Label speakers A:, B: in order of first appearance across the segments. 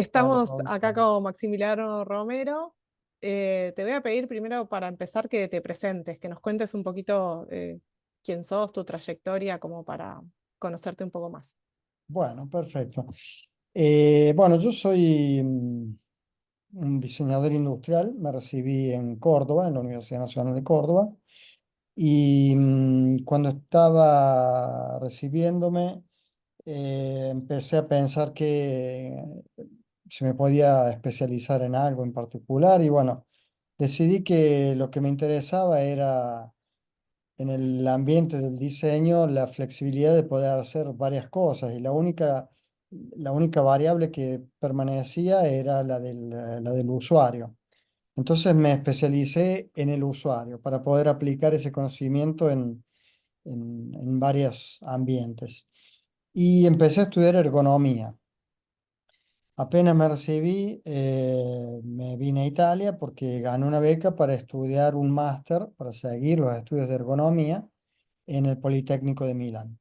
A: Hola,
B: Estamos
A: Paula.
B: acá con Maximiliano Romero. Te voy a pedir primero para empezar que te presentes, que nos cuentes un poquito quién sos, tu trayectoria, como para conocerte un poco más.
A: Bueno, perfecto. Bueno, yo soy un diseñador industrial. Me recibí en Córdoba, en la Universidad Nacional de Córdoba. Y cuando estaba recibiéndome, empecé a pensar que se me podía especializar en algo en particular. Y bueno, decidí que lo que me interesaba era en el ambiente del diseño la flexibilidad de poder hacer varias cosas y la única variable que permanecía era la del usuario. Entonces me especialicé en el usuario para poder aplicar ese conocimiento en varios ambientes. Y empecé a estudiar ergonomía. Apenas me recibí, me vine a Italia porque gané una beca para estudiar un máster, para seguir los estudios de ergonomía en el Politécnico de Milán.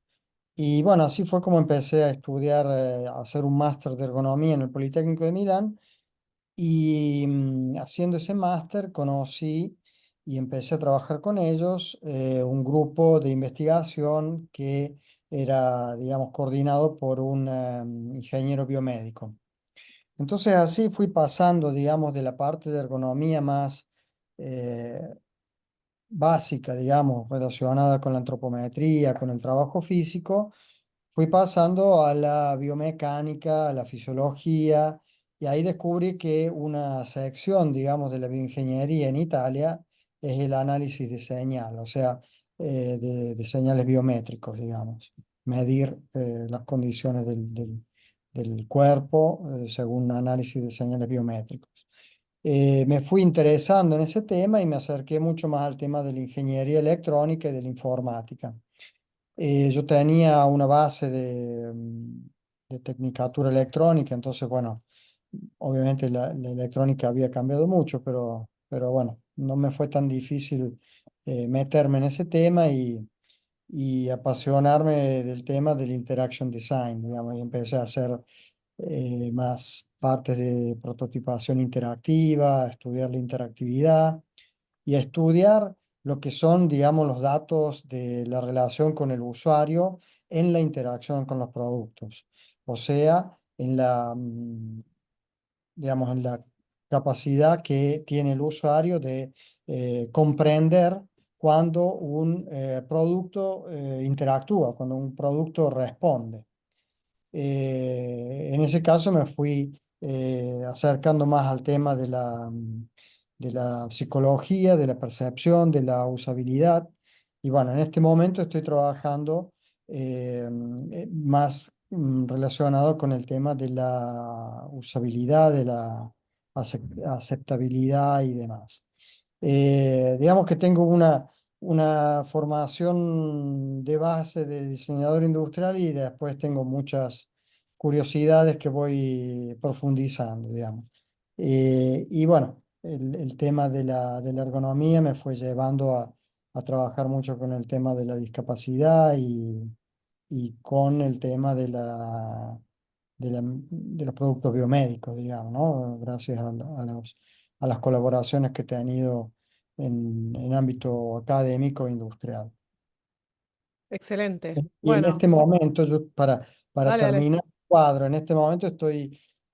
A: Y bueno, así fue como empecé a estudiar, a hacer un máster de ergonomía en el Politécnico de Milán. Y haciendo ese máster conocí y empecé a trabajar con ellos un grupo de investigación que era, digamos, coordinado por un ingeniero biomédico. Entonces así fui pasando, digamos, de la parte de ergonomía más eh, básica, digamos, relacionada con la antropometría, con el trabajo físico. Fui pasando a la biomecánica, a la fisiología, y ahí descubrí que una sección, digamos, de la bioingeniería en Italia es el análisis de señal, o sea, de señales biométricos, digamos, medir las condiciones del cuerpo según un análisis de señales biométricos. Me fui interesando en ese tema y me acerqué mucho más al tema de la ingeniería electrónica y de la informática. Yo tenía una base de tecnicatura electrónica, entonces, bueno, obviamente la electrónica había cambiado mucho, pero bueno, no me fue tan difícil meterme en ese tema y apasionarme del tema del interaction design, digamos, y empecé a hacer más partes de prototipación interactiva, a estudiar la interactividad y a estudiar lo que son, digamos, los datos de la relación con el usuario en la interacción con los productos. O sea, digamos, en la capacidad que tiene el usuario de comprender cuando un producto interactúa, cuando un producto responde. En ese caso me fui acercando más al tema de la psicología, de la percepción, de la usabilidad. Y bueno, en este momento estoy trabajando más relacionado con el tema de la usabilidad, de la aceptabilidad y demás. Digamos que tengo una formación de base de diseñador industrial y después tengo muchas curiosidades que voy profundizando, digamos. Y bueno, el tema de la ergonomía me fue llevando a trabajar mucho con el tema de la discapacidad y con el tema de los productos biomédicos, digamos, ¿no? Gracias a las colaboraciones que he tenido en ámbito académico e industrial.
B: Excelente.
A: Y en
B: Bueno,
A: este momento, para
B: dale, dale.
A: terminar el cuadro, en este momento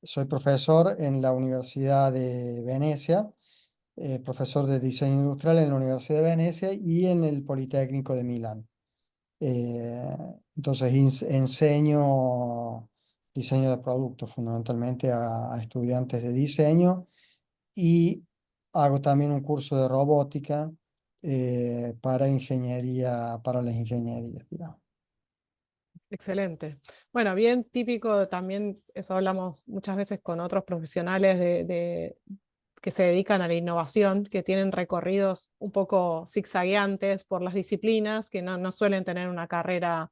A: soy profesor en la Universidad de Venecia, profesor de diseño industrial en la Universidad de Venecia y en el Politécnico de Milán. Eh, entonces enseño diseño de productos fundamentalmente a estudiantes de diseño y hago también un curso de robótica para ingeniería, para las ingenierías, digamos.
B: Excelente. Bueno, bien típico también, eso hablamos muchas veces con otros profesionales que se dedican a la innovación, que tienen recorridos un poco zigzagueantes por las disciplinas, que no suelen tener una carrera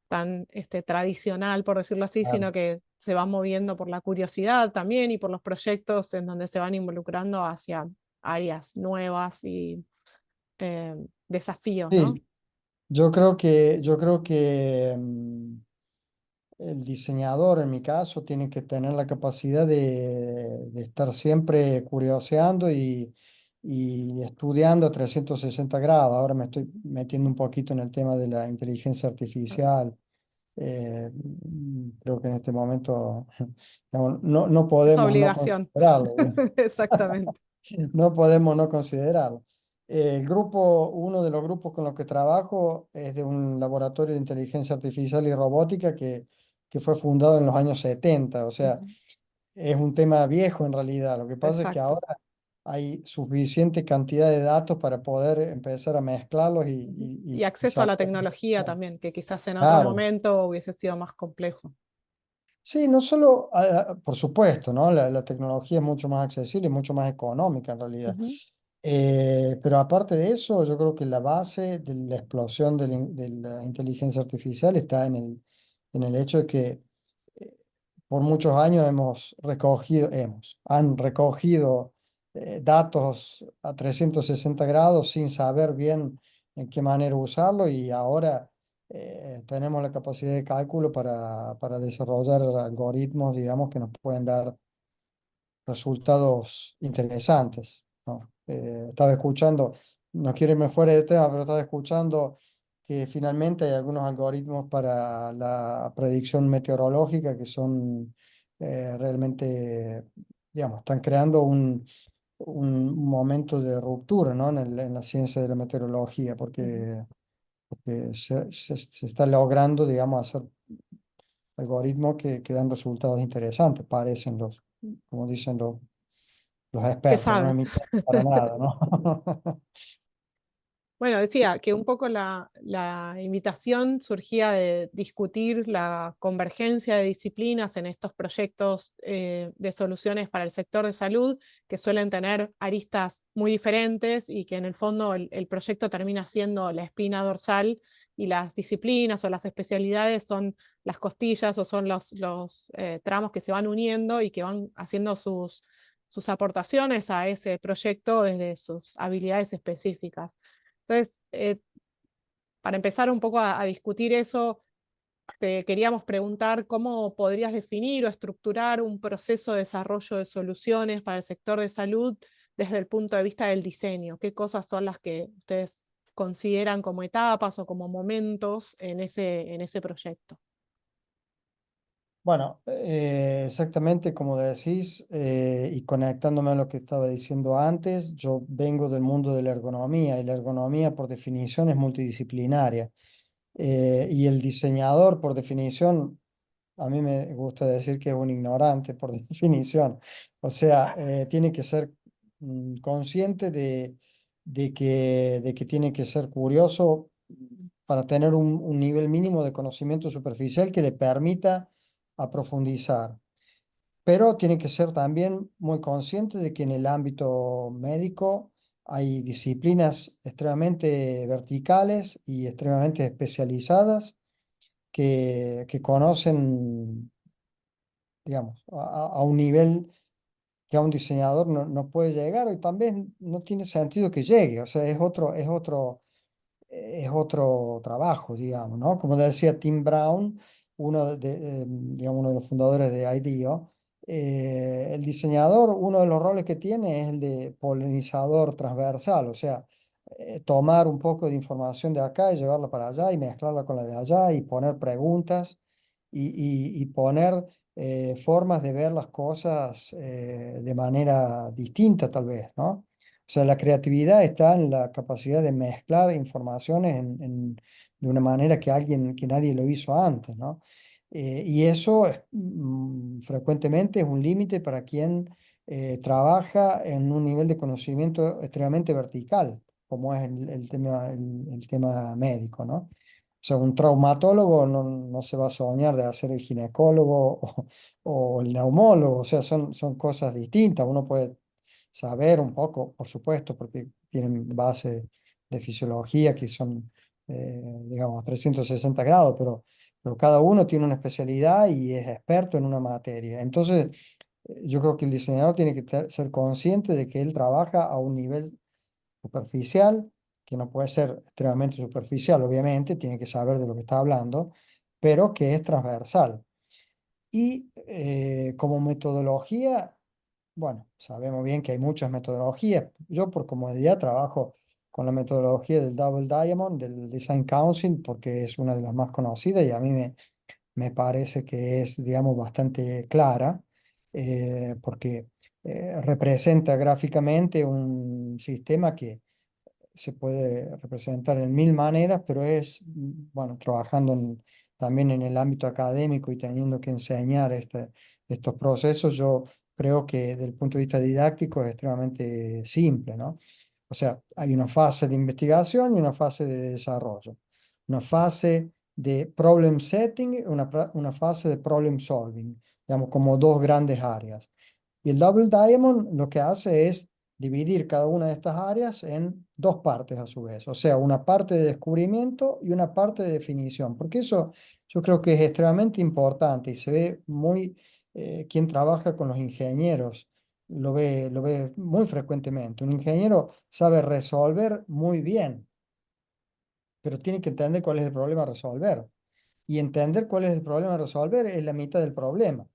B: tan tradicional, por decirlo así,
A: Claro.
B: sino que se van moviendo por la curiosidad también y por los proyectos en donde se van involucrando hacia áreas nuevas y desafíos, ¿no?
A: Sí, yo creo que el diseñador, en mi caso, tiene que tener la capacidad de estar siempre curioseando y estudiando a 360 grados. Ahora me estoy metiendo un poquito en el tema de la inteligencia artificial. Creo que en este momento digamos, no
B: Es
A: podemos no
B: obligación.
A: considerarlo. Digamos.
B: Exactamente.
A: No podemos no considerarlo. El grupo, uno de los grupos con los que trabajo es de un laboratorio de inteligencia artificial y robótica que fue fundado en los años 70. O sea,
B: Ujú.
A: es un tema viejo en realidad. Lo que pasa es que
B: Exacto.
A: ahora hay suficiente cantidad de datos para poder empezar a mezclarlos
B: Ujú.
A: y,
B: Y
A: y
B: acceso a la
A: sacar.
B: tecnología también, que quizás en otro
A: Claro.
B: momento hubiese sido más complejo.
A: Sí, no solo, por supuesto, ¿no? La tecnología es mucho más accesible y mucho más económica en realidad.
B: Ujú,
A: Pero aparte de eso, yo creo que la base de la explosión de la inteligencia artificial está en el hecho de que eh, por muchos años han recogido datos a 360 grados sin saber bien en qué manera usarlo y ahora tenemos la capacidad de cálculo para desarrollar algoritmos, digamos, que nos pueden dar resultados interesantes, ¿no? Estaba escuchando, no quiero irme fuera de tema, pero estaba escuchando que finalmente hay algunos algoritmos para la predicción meteorológica que son realmente, digamos, están creando un momento de ruptura, ¿no? En la ciencia de la meteorología,
B: ujú.
A: porque se está logrando, digamos, hacer algoritmos que dan resultados interesantes, parecen como dicen los
B: ¿Qué
A: expertos, no es
B: saben?
A: mi caso para nada, ¿no?
B: Bueno, decía que un poco la invitación surgía de discutir la convergencia de disciplinas en estos proyectos de soluciones para el sector de salud, que suelen tener aristas muy diferentes y que en el fondo el proyecto termina siendo la espina dorsal y las disciplinas o las especialidades son las costillas o son los tramos que se van uniendo y que van haciendo sus aportaciones a ese proyecto desde sus habilidades específicas. Entonces, para empezar un poco a discutir eso, te queríamos preguntar cómo podrías definir o estructurar un proceso de desarrollo de soluciones para el sector de salud desde el punto de vista del diseño. ¿Qué cosas son las que ustedes consideran como etapas o como momentos en ese proyecto?
A: Bueno, exactamente como decís, y conectándome a lo que estaba diciendo antes, yo vengo del mundo de la ergonomía y la ergonomía por definición es multidisciplinaria. Y el diseñador por definición, a mí me gusta decir que es un ignorante por definición. O sea, tiene que ser consciente de que tiene que ser curioso para tener un nivel mínimo de conocimiento superficial que le permita a profundizar. Pero tiene que ser también muy consciente de que en el ámbito médico hay disciplinas extremadamente verticales y extremadamente especializadas que conocen, digamos, a un nivel que a un diseñador no puede llegar y también no tiene sentido que llegue. O sea, es otro trabajo, digamos, ¿no? Como decía Tim Brown, digamos, uno de los fundadores de IDEO, el diseñador, uno de los roles que tiene es el de polinizador transversal, o sea, tomar un poco de información de acá y llevarla para allá y mezclarla con la de allá y poner preguntas y poner formas de ver las cosas de manera distinta, tal vez, ¿no? O sea, la creatividad está en la capacidad de mezclar informaciones de una manera que nadie lo hizo antes, ¿no? Y eso frecuentemente es un límite para quien trabaja en un nivel de conocimiento extremadamente vertical, como es el tema médico, ¿no? O sea, un traumatólogo no se va a soñar de hacer el ginecólogo o el neumólogo, o sea, son cosas distintas. Uno puede saber un poco, por supuesto, porque tienen base de fisiología que son, digamos, a 360 grados, pero cada uno tiene una especialidad y es experto en una materia. Entonces, yo creo que el diseñador tiene que ser consciente de que él trabaja a un nivel superficial, que no puede ser extremadamente superficial, obviamente, tiene que saber de lo que está hablando, pero que es transversal. Y como metodología, bueno, sabemos bien que hay muchas metodologías. Yo por comodidad trabajo con la metodología del Double Diamond, del Design Council, porque es una de las más conocidas y a mí me parece que es, digamos, bastante clara, porque representa gráficamente un sistema que se puede representar en mil maneras, pero es, bueno, trabajando también en el ámbito académico y teniendo que enseñar estos procesos, yo creo que desde el punto de vista didáctico es extremadamente simple, ¿no? O sea, hay una fase de investigación y una fase de desarrollo, una fase de problem setting y una fase de problem solving, digamos, como dos grandes áreas. Y el Double Diamond lo que hace es dividir cada una de estas áreas en dos partes a su vez, o sea, una parte de descubrimiento y una parte de definición, porque eso yo creo que es extremadamente importante y se ve muy, quien trabaja con los ingenieros lo ve muy frecuentemente. Un ingeniero sabe resolver muy bien, pero tiene que entender cuál es el problema a resolver. Y entender cuál es el problema a resolver es la mitad del problema.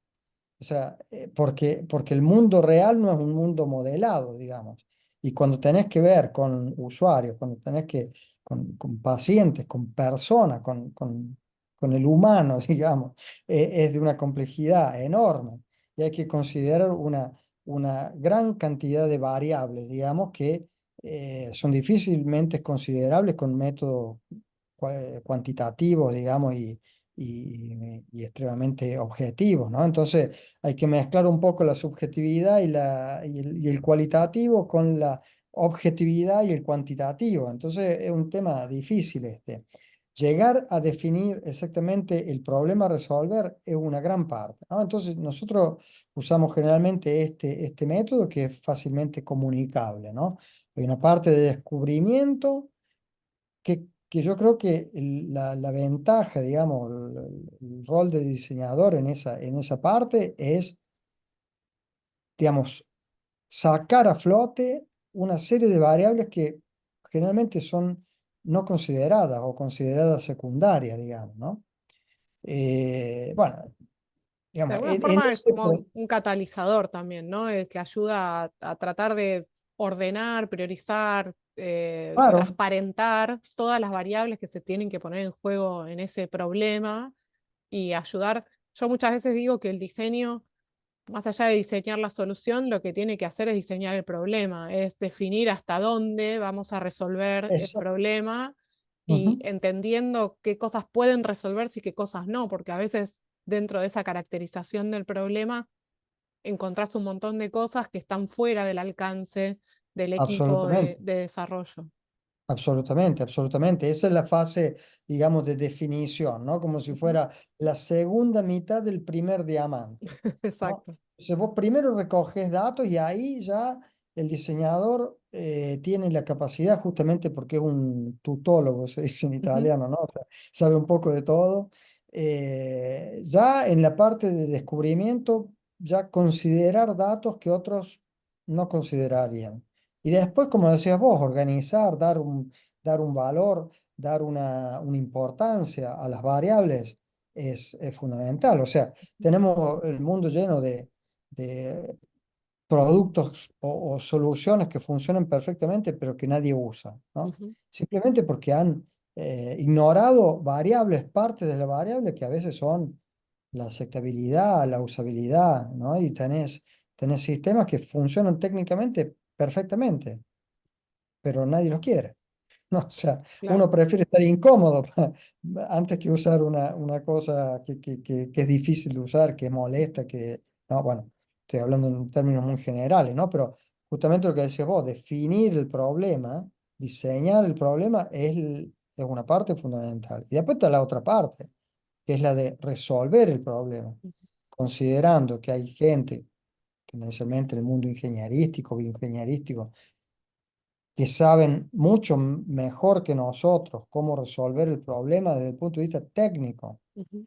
A: O sea, porque el mundo real no es un mundo modelado, digamos. Y cuando tenés que ver con usuarios, cuando tenés que, con pacientes, con personas, con el humano, digamos, es de una complejidad enorme. Y hay que considerar una gran cantidad de variables, digamos, que son difícilmente considerables con métodos cuantitativos, digamos, y extremadamente objetivos, ¿no? Entonces hay que mezclar un poco la subjetividad y el cualitativo con la objetividad y el cuantitativo. Entonces es un tema difícil este. Llegar a definir exactamente el problema a resolver es una gran parte, ¿no? Entonces nosotros usamos generalmente este método que es fácilmente comunicable, ¿no? Hay una parte de descubrimiento que yo creo que la ventaja, digamos, el rol de diseñador en esa parte es, digamos, sacar a flote una serie de variables que generalmente son no consideradas o consideradas secundarias, digamos, ¿no? Bueno,
B: De
A: digamos,
B: alguna
A: en
B: forma es
A: ese...
B: como un catalizador también, ¿no? Que ayuda a tratar de ordenar, priorizar,
A: Claro,
B: transparentar todas las variables que se tienen que poner en juego en ese problema y ayudar. Yo muchas veces digo que el diseño, más allá de diseñar la solución, lo que tiene que hacer es diseñar el problema, es definir hasta dónde vamos a resolver el
A: eso.
B: problema y
A: Ujú.
B: entendiendo qué cosas pueden resolverse y qué cosas no, porque a veces dentro de esa caracterización del problema encontrás un montón de cosas que están fuera del alcance del equipo
A: Absolutamente.
B: de desarrollo.
A: Absolutamente, absolutamente. Esa es la fase, digamos, de definición, ¿no? Como si
B: Ujú.
A: fuera la segunda mitad del primer diamante, ¿no?
B: Exacto.
A: Entonces vos primero recoges datos y ahí ya el diseñador tiene la capacidad, justamente porque es un tutólogo, se dice en
B: Ujú.
A: italiano, ¿no? O sea, sabe un poco de todo. Ya en la parte de descubrimiento, ya considerar datos que otros no considerarían. Y después, como decías vos, organizar, dar un valor, dar una importancia a las variables es fundamental. O sea, tenemos el mundo lleno de productos o soluciones que funcionan perfectamente, pero que nadie usa, ¿no?
B: Ujú.
A: Simplemente porque han ignorado variables, partes de la variable que a veces son la aceptabilidad, la usabilidad, ¿no? Y tenés sistemas que funcionan técnicamente perfectamente, pero nadie los quiere. No, o sea,
B: Claro.
A: uno prefiere estar incómodo antes que usar una cosa que es difícil de usar, que molesta, que, no, bueno, estoy hablando en términos muy generales, ¿no? Pero justamente lo que decías vos, definir el problema, diseñar el problema es una parte fundamental. Y después está la otra parte, que es la de resolver el problema, considerando que hay gente, tendencialmente en el mundo ingenierístico, bioingenierístico, que saben mucho mejor que nosotros cómo resolver el problema desde el punto de vista técnico.
B: Ujú.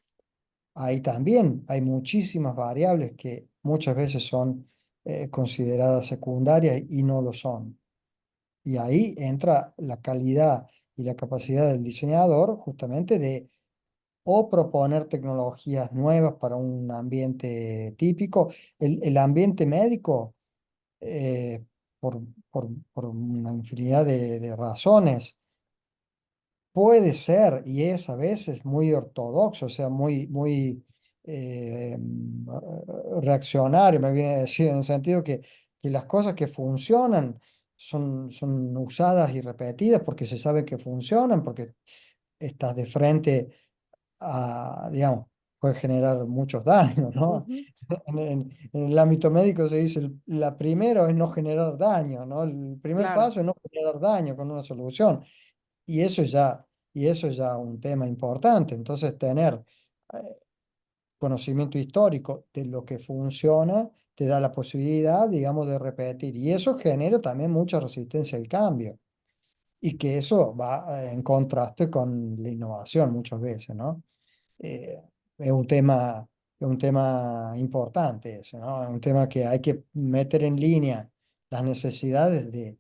A: Ahí también hay muchísimas variables que muchas veces son consideradas secundarias y no lo son. Y ahí entra la calidad y la capacidad del diseñador justamente o proponer tecnologías nuevas para un ambiente típico. El ambiente médico, eh, por, por una infinidad de razones, puede ser y es a veces muy ortodoxo, o sea, reaccionario, me viene a decir, en el sentido que las cosas que funcionan son usadas y repetidas porque se sabe que funcionan, porque estás de frente a, digamos, puede generar muchos daños, ¿no?
B: Ujú.
A: En el ámbito médico se dice, la primero es no generar daño, ¿no? El primer
B: Claro,
A: paso es no generar daño con una solución. Y eso ya, y eso es ya un tema importante. Entonces, tener eh, conocimiento histórico de lo que funciona te da la posibilidad, digamos, de repetir. Y eso genera también mucha resistencia al cambio. Y que eso va en contraste con la innovación muchas veces, ¿no? Eh, es un tema importante ese, ¿no? Es un tema que hay que meter en línea las necesidades de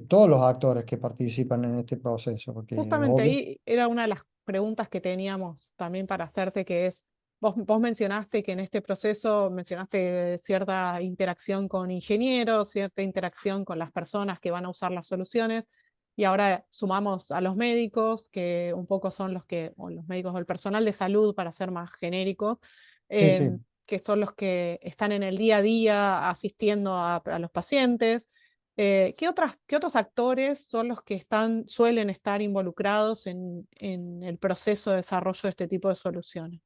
A: todos los actores que participan en este proceso, porque
B: justamente
A: obvio,
B: ahí era una de las preguntas que teníamos también para hacerte, que es, vos mencionaste que en este proceso mencionaste cierta interacción con ingenieros, cierta interacción con las personas que van a usar las soluciones, y ahora sumamos a los médicos, que un poco son los que, o los médicos o el personal de salud, para ser más genérico,
A: sí, sí.
B: que son los que están en el día a día asistiendo a los pacientes. ¿Qué otros actores son los que suelen estar involucrados en el proceso de desarrollo de este tipo de soluciones?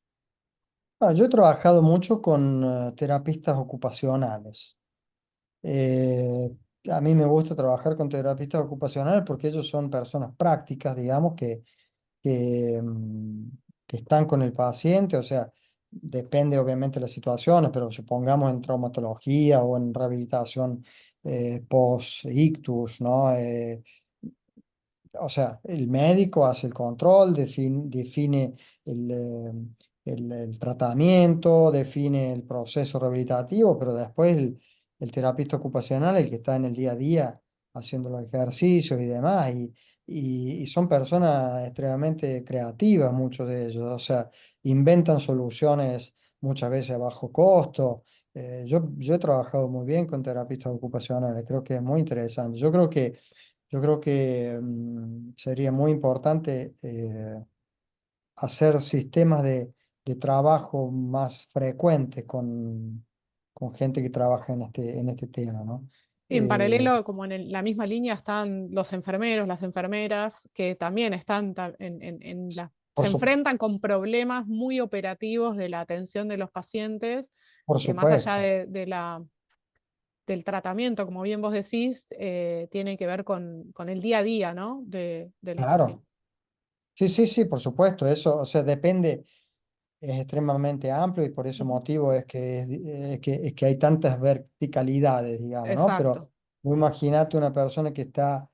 A: Yo he trabajado mucho con terapistas ocupacionales. Eh, a mí me gusta trabajar con terapistas ocupacionales porque ellos son personas prácticas, digamos, que, que están con el paciente, o sea, depende obviamente de las situaciones, pero supongamos en traumatología o en rehabilitación post-ictus, ¿no? O sea, el médico hace el control, define el tratamiento, define el proceso rehabilitativo, pero después el terapista ocupacional, el que está en el día a día haciendo los ejercicios y demás, y son personas extremadamente creativas, muchos de ellos, o sea, inventan soluciones muchas veces a bajo costo. Yo he trabajado muy bien con terapistas ocupacionales, creo que es muy interesante. Yo creo que sería muy importante hacer sistemas de trabajo más frecuentes con gente que trabaja en este tema, ¿no?
B: En
A: Eh,
B: paralelo, como en la misma línea, están los enfermeros, las enfermeras, que también están
A: por
B: se
A: su-
B: enfrentan con problemas muy operativos de la atención de los pacientes,
A: por
B: que más allá
A: supuesto,
B: del tratamiento, como bien vos decís, tiene que ver con el día a día, ¿no? De los
A: claro.
B: pacientes.
A: Sí, sí, sí, por supuesto. Eso, o sea, depende, es extremadamente amplio y por ese
B: Ujú.
A: motivo es que hay tantas verticalidades, digamos, ¿no? Pero
B: Exacto.
A: imagínate una persona que está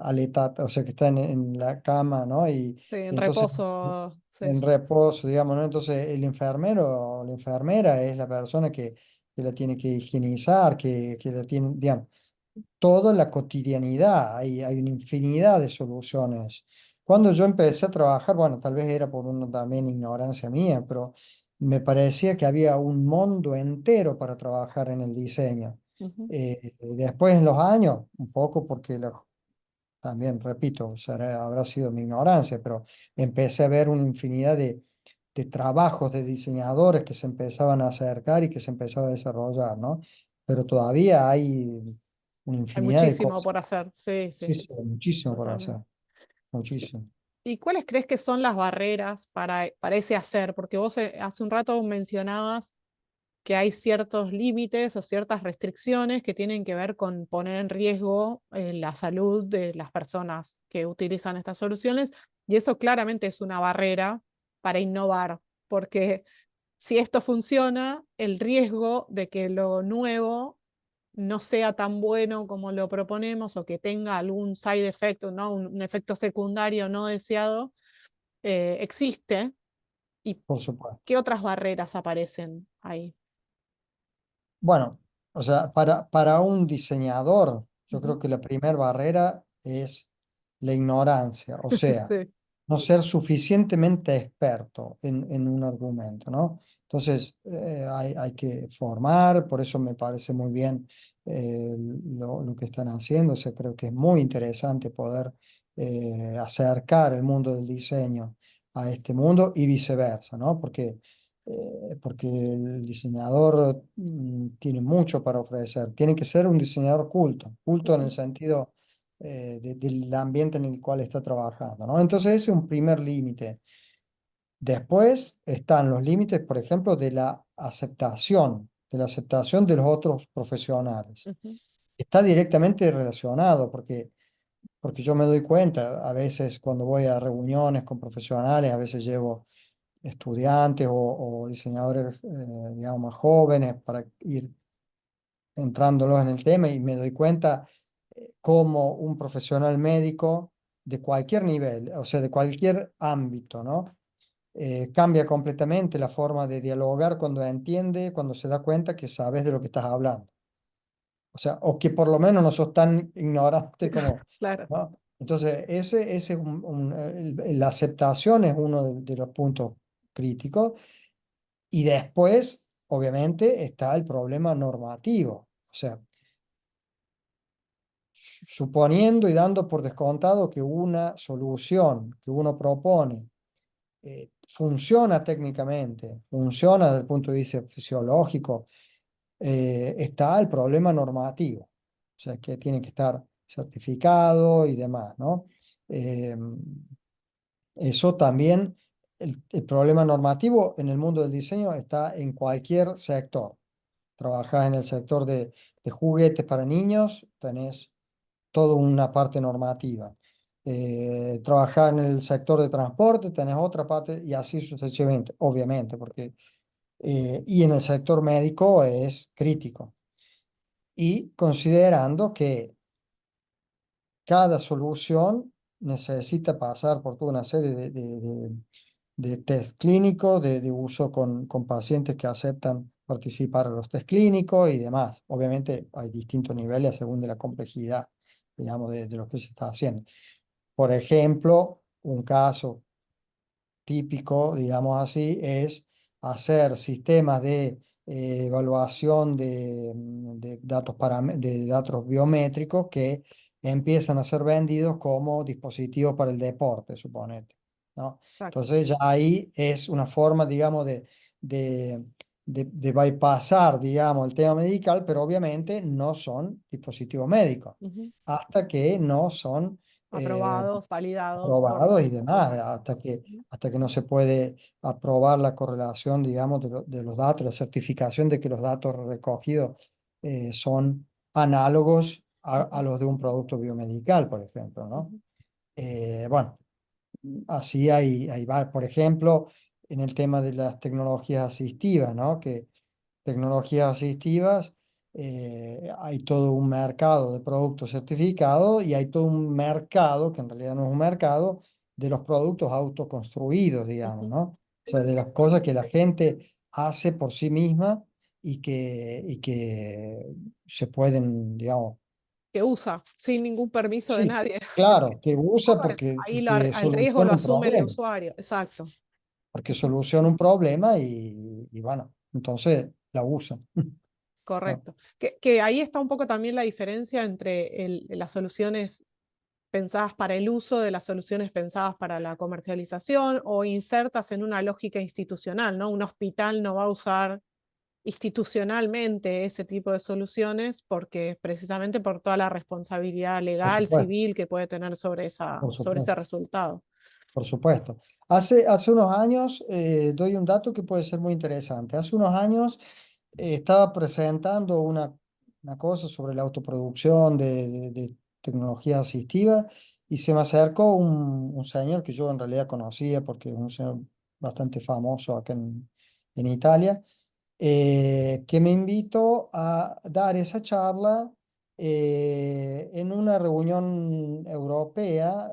A: aletada, o sea, que está en la cama, ¿no?
B: Sí,
A: Y
B: en
A: entonces
B: reposo, sí.
A: en reposo, digamos, ¿no? Entonces el enfermero o la enfermera es la persona que la tiene que higienizar, que la tiene, digamos toda la cotidianidad, hay una infinidad de soluciones. Cuando yo empecé a trabajar, bueno, tal vez era por una también ignorancia mía, pero me parecía que había un mundo entero para trabajar en el diseño.
B: Ujú.
A: Después en los años, un poco porque también, repito, habrá sido mi ignorancia, pero empecé a ver una infinidad de trabajos de diseñadores que se empezaban a acercar y que se empezaba a desarrollar, ¿no? Pero todavía hay una
B: Hay
A: infinidad de
B: muchísimo
A: cosas.
B: por hacer, sí,
A: Sí,
B: sí,
A: sí, hay muchísimo por hacer,
B: totalmente.
A: muchísimo.
B: ¿Y cuáles crees que son las barreras para ese hacer? Porque vos hace un rato mencionabas que hay ciertos límites o ciertas restricciones que tienen que ver con poner en riesgo la salud de las personas que utilizan estas soluciones, y eso claramente es una barrera para innovar, porque si esto funciona, el riesgo de que lo nuevo no sea tan bueno como lo proponemos o que tenga algún side effect, ¿no? Un efecto secundario no deseado, existe. ¿Y
A: Por supuesto.
B: qué otras barreras aparecen ahí?
A: Bueno, o sea, para un diseñador, yo creo
B: Ujú.
A: que la primera barrera es la ignorancia. O sea,
B: Sí.
A: no ser suficientemente experto en un argumento, ¿no? Entonces, hay que formar, por eso me parece muy bien lo que están haciendo. O sea, creo que es muy interesante poder acercar el mundo del diseño a este mundo y viceversa, ¿no? Porque el diseñador tiene mucho para ofrecer. Tiene que ser un diseñador culto, culto en el
B: Ujú,
A: sentido del ambiente en el cual está trabajando, ¿no? Entonces ese es un primer límite. Después están los límites, por ejemplo, de la aceptación de los otros profesionales.
B: ujú.
A: Está directamente relacionado porque yo me doy cuenta, a veces cuando voy a reuniones con profesionales, a veces llevo estudiantes o diseñadores, digamos, más jóvenes para ir entrándolos en el tema y me doy cuenta cómo un profesional médico de cualquier nivel, o sea, de cualquier ámbito, ¿no? Cambia completamente la forma de dialogar cuando entiende, cuando se da cuenta que sabes de lo que estás hablando. O sea, o que por lo menos no sos tan ignorante como,
B: Claro.
A: ¿no? Entonces, ese es la aceptación es uno de los puntos críticos. Y después, obviamente, está el problema normativo. O sea, suponiendo y dando por descontado que una solución que uno propone funciona técnicamente, funciona desde el punto de vista fisiológico, está el problema normativo. O sea, que tiene que estar certificado y demás, ¿no? Eh, Eso también, el problema normativo en el mundo del diseño está en cualquier sector. Trabajás en el sector de juguetes para niños, tenés toda una parte normativa. Trabajás en el sector de transporte, tenés otra parte y así sucesivamente, obviamente, y en el sector médico es crítico. Y considerando que cada solución necesita pasar por toda una serie de test clínicos, de uso con pacientes que aceptan participar en los test clínicos y demás. Obviamente hay distintos niveles según de la complejidad, digamos, de lo que se está haciendo. Por ejemplo, un caso típico, digamos así, es hacer sistemas de evaluación de de datos biométricos que empiezan a ser vendidos como dispositivos para el deporte, suponete, ¿no?
B: Exacto.
A: Entonces ya ahí es una forma, digamos, de, de bypassar, digamos, el tema medical, pero obviamente no son dispositivos médicos,
B: Ujú.
A: hasta que no son eh,
B: Aprobados, validados por
A: aprobados y
B: los
A: demás,
B: autoridades. Ujú,
A: hasta que no se puede aprobar la correlación, digamos, de los datos, la certificación de que los datos recogidos son análogos a
B: ujú,
A: los de un producto biomedical, por ejemplo, ¿no?
B: ujú,
A: Bueno, así por ejemplo, en el tema de las tecnologías asistivas, ¿no? Que tecnologías asistivas, hay todo un mercado de productos certificados y hay todo un mercado, que en realidad no es un mercado, de los productos autoconstruidos, digamos,
B: ujú.
A: ¿no? O sea, de las cosas que la gente hace por sí misma y que se pueden, digamos,
B: Que usa sin ningún permiso de
A: sí,
B: nadie.
A: claro, que
B: Un
A: usa
B: poco ahí
A: porque
B: el riesgo lo
A: soluciona un
B: asume el
A: problema,
B: usuario. Exacto.
A: porque
B: Ujú.
A: soluciona un problema y bueno, entonces la usan, ¿no?
B: Correcto. Que ahí está un poco también la diferencia entre las soluciones pensadas para el uso de las soluciones pensadas para la comercialización o insertas en una lógica institucional, ¿no? Un hospital no va a usar institucionalmente ese tipo de soluciones porque precisamente por toda la responsabilidad
A: Por
B: legal,
A: supuesto,
B: civil que puede tener
A: por
B: sobre ese
A: supuesto.
B: resultado.
A: Por supuesto. Hace unos años, doy un dato que puede ser muy interesante. Hace unos años estaba presentando una cosa sobre la autoproducción de tecnología asistiva y se me acercó un señor que yo en realidad conocía porque es un señor bastante famoso acá en Italia, que me invitó a dar esa charla en una reunión europea,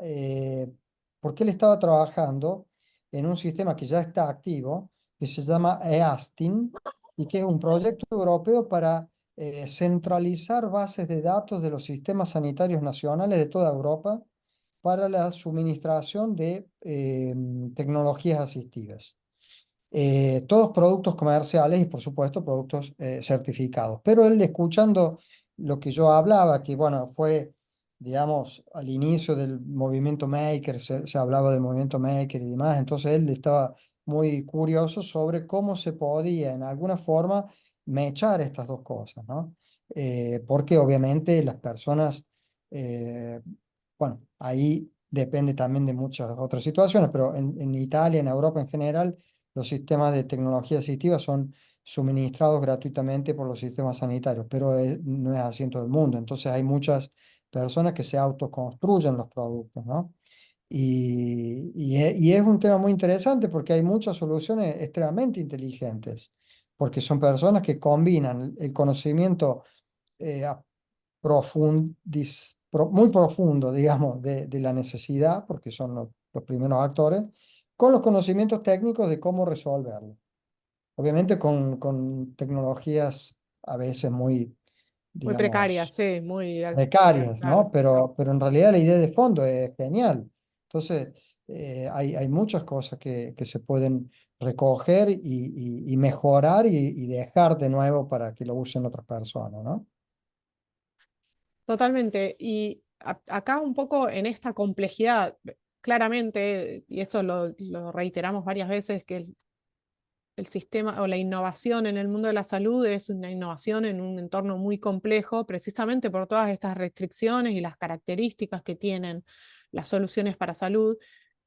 A: porque él estaba trabajando en un sistema que ya está activo, que se llama EASTIN, y que es un proyecto europeo para centralizar bases de datos de los sistemas sanitarios nacionales de toda Europa para la suministración de tecnologías asistivas. Todos productos comerciales y por supuesto productos certificados. Pero él, escuchando lo que yo hablaba, que bueno, fue, digamos, al inicio del movimiento Maker, se hablaba del movimiento Maker y demás, entonces él estaba muy curioso sobre cómo se podía en alguna forma mechar estas dos cosas, ¿no? Porque obviamente las personas, eh, bueno, ahí depende también de muchas otras situaciones, pero en Italia, en Europa en general, los sistemas de tecnología asistiva son suministrados gratuitamente por los sistemas sanitarios, pero no es así en todo el mundo. Entonces hay muchas personas que se autoconstruyen los productos, ¿no? Y es un tema muy interesante porque hay muchas soluciones extremadamente inteligentes, porque son personas que combinan el conocimiento eh, a- muy profundo, digamos, de la necesidad, porque son los primeros actores, con los conocimientos técnicos de cómo resolverlo. Obviamente con tecnologías a veces muy,
B: Muy precaria,
A: digamos,
B: sí, muy,
A: precarias,
B: claro.
A: ¿no? Pero en realidad la idea de fondo es genial. Entonces, hay muchas cosas que se pueden recoger y mejorar y dejar de nuevo para que lo usen otras personas, ¿no?
B: Totalmente. Y acá un poco en esta complejidad, claramente, y esto lo reiteramos varias veces, que el sistema o la innovación en el mundo de la salud es una innovación en un entorno muy complejo, precisamente por todas estas restricciones y las características que tienen las soluciones para salud.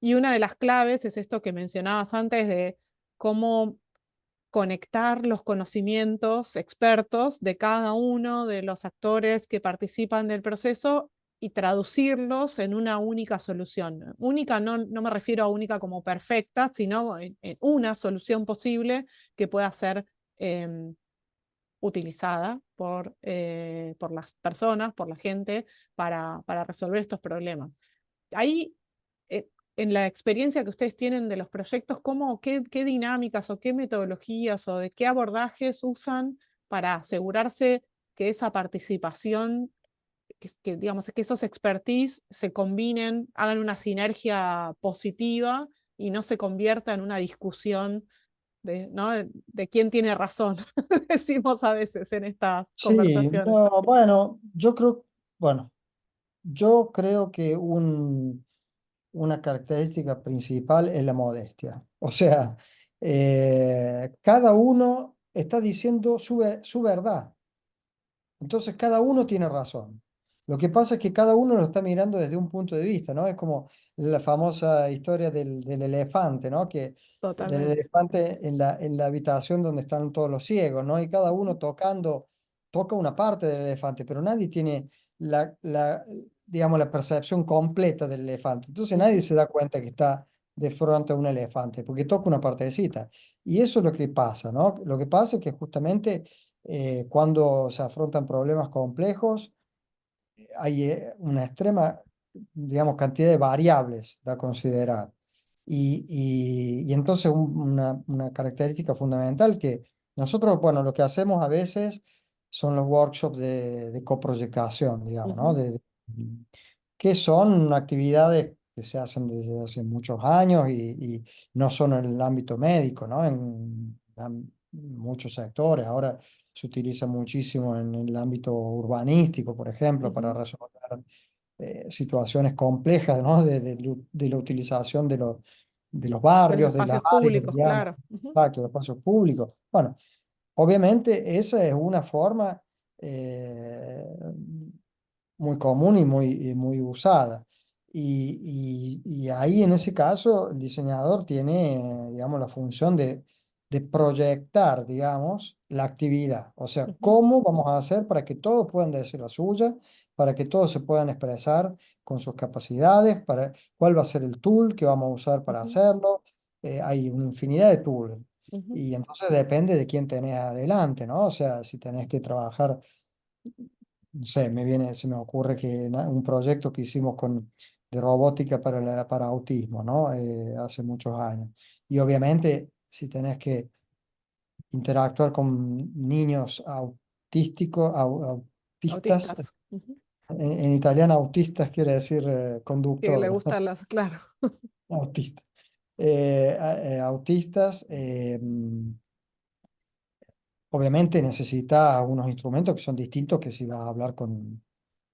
B: Y una de las claves es esto que mencionabas antes de cómo conectar los conocimientos expertos de cada uno de los actores que participan del proceso y traducirlos en una única solución. Única no me refiero a única como perfecta, sino en una solución posible que pueda ser eh, utilizada por las personas, por la gente, para resolver estos problemas. Ahí, en la experiencia que ustedes tienen de los proyectos, qué dinámicas o qué metodologías o de qué abordajes usan para asegurarse que esa participación, digamos, que esos expertise se combinen, hagan una sinergia positiva y no se convierta en una discusión ¿no? de quién tiene razón, decimos a veces en estas
A: Sí,
B: conversaciones.
A: no, bueno, bueno, yo creo que una característica principal es la modestia. O sea, cada uno está diciendo su verdad. Entonces cada uno tiene razón. Lo que pasa es que cada uno lo está mirando desde un punto de vista, ¿no? Es como la famosa historia del elefante, ¿no? Que del
B: Totalmente.
A: elefante en la habitación donde están todos los ciegos, ¿no? Y cada uno toca una parte del elefante, pero nadie tiene digamos, la percepción completa del elefante. Entonces nadie
B: Ujú,
A: se da cuenta que está de frente a un elefante, porque toca una partecita. Y eso es lo que pasa, ¿no? Lo que pasa es que justamente cuando se afrontan problemas complejos, hay una extrema, digamos, cantidad de variables a considerar. Y entonces una característica fundamental que nosotros, bueno, lo que hacemos a veces son los workshops de coproyectación, digamos, ¿no?
B: ujú.
A: Que son actividades que se hacen desde hace muchos años y no solo en el ámbito médico, ¿no? En muchos sectores. Ahora se utiliza muchísimo en el ámbito urbanístico, por ejemplo, para
B: Ujú.
A: resolver situaciones complejas, ¿no? De la utilización de los
B: De los
A: barrios, de las
B: espacios
A: áreas,
B: públicos,
A: digamos,
B: claro. Ujú,
A: exacto, los espacios públicos. Bueno, obviamente esa es una forma eh, muy común y muy usada. Y ahí en ese caso el diseñador tiene, digamos, la función de proyectar, digamos, la actividad. O sea,
B: ujú,
A: cómo vamos a hacer para que todos puedan decir la suya, para que todos se puedan expresar con sus capacidades, para cuál va a ser el tool que vamos a usar para
B: ujú,
A: hacerlo. Hay una infinidad de tools.
B: ujú.
A: Y entonces depende de quién tenés adelante, ¿no? O sea, si tenés que trabajar, no sé, se me ocurre que un proyecto que hicimos de robótica para autismo, ¿no? Hace muchos años. Y obviamente, si tenés que interactuar con niños autistas,
B: Autistas. Ujú.
A: en italiano autistas quiere decir
B: Que le
A: conductor, ¿no?
B: gustan las, claro.
A: Autista. Autistas, obviamente necesita unos instrumentos que son distintos que si vas a hablar con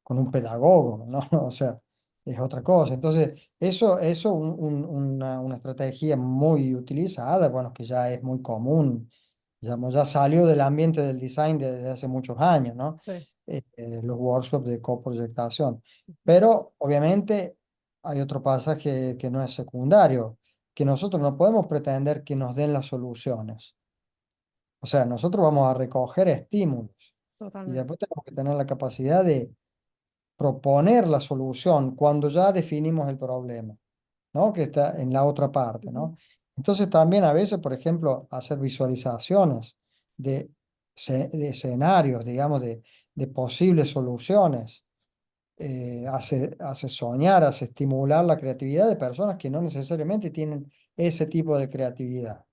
A: un pedagogo, ¿no? O sea, es otra cosa. Entonces, eso una estrategia muy utilizada, bueno, que ya es muy común, ya salió del ambiente del design desde hace muchos años, ¿no?
B: Sí.
A: Los workshops de coproyectación. Pero, obviamente, hay otro pasaje que no es secundario, que nosotros no podemos pretender que nos den las soluciones. O sea, nosotros vamos a recoger estímulos y
B: Totalmente.
A: después tenemos que tener la capacidad de proponer la solución cuando ya definimos el problema, ¿no? Que está en la otra parte,
B: Ujú.
A: ¿no? Entonces también a veces, por ejemplo, hacer visualizaciones de, de escenarios, digamos, de posibles soluciones, hace soñar, hace estimular la creatividad de personas que no necesariamente tienen ese tipo de creatividad,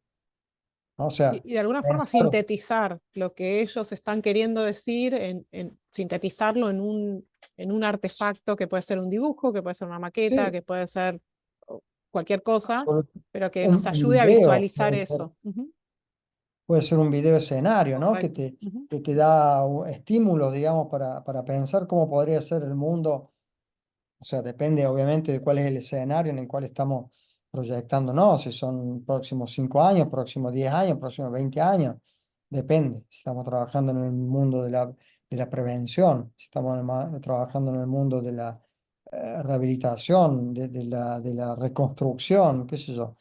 A: ¿no? O sea,
B: Y de alguna forma
A: pensar.
B: sintetizar lo que ellos están queriendo decir, sintetizarlo en un artefacto que puede ser un dibujo, que puede ser una maqueta,
A: Sí,
B: que puede ser cualquier cosa,
A: sobre
B: pero que nos
A: un
B: ayude a
A: video,
B: visualizar eso. Ujú.
A: puede ser un video escenario, ¿no?
B: Correcto. Ujú.
A: Que te da estímulos, digamos, para pensar cómo podría ser el mundo. O sea, depende obviamente de cuál es el escenario en el cual estamos proyectando, ¿no? Si son próximos 5 años, próximos 10 años, próximos 20 años, depende. Si estamos trabajando en el mundo de la prevención, si estamos trabajando en el mundo de la rehabilitación, de la reconstrucción, qué sé yo.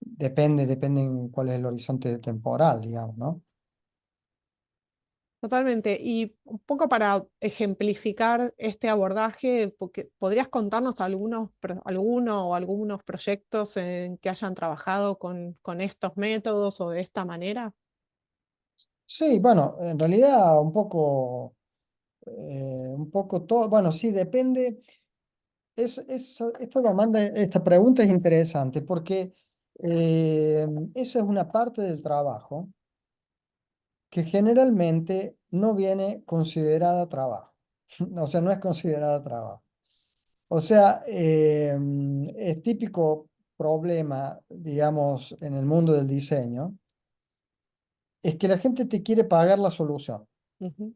A: Depende en cuál es el horizonte temporal, digamos, ¿no?
B: Totalmente. Y un poco para ejemplificar este abordaje, porque ¿podrías contarnos alguno o algunos proyectos en que hayan trabajado con estos métodos o de esta manera?
A: Sí, bueno, en realidad un poco todo, bueno, sí, depende. Esta pregunta es interesante porque esa es una parte del trabajo que generalmente no viene considerada trabajo. O sea, no es considerada trabajo. O sea, es típico problema, digamos, en el mundo del diseño, es que la gente te quiere pagar la solución,
B: Ujú,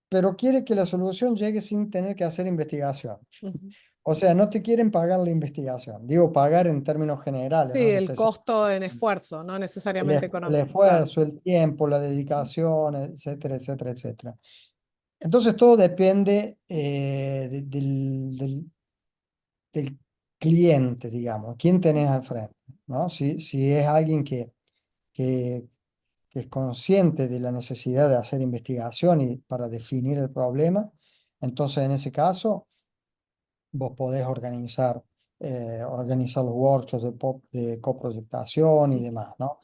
A: pero quiere que la solución llegue sin tener que hacer investigación.
B: ujú.
A: O sea, no te quieren pagar la investigación. Digo, pagar en términos generales,
B: Sí,
A: no
B: el
A: necesariamente
B: costo en esfuerzo, no necesariamente
A: el
B: económico, claro.
A: esfuerzo, el tiempo, la dedicación, etcétera, etcétera, etcétera. Entonces todo depende del cliente, digamos, quién tenés al frente, ¿no? Si es alguien que, que es consciente de la necesidad de hacer investigación y para definir el problema, entonces en ese caso vos podés organizar los workshops de coproyectación y demás, ¿no?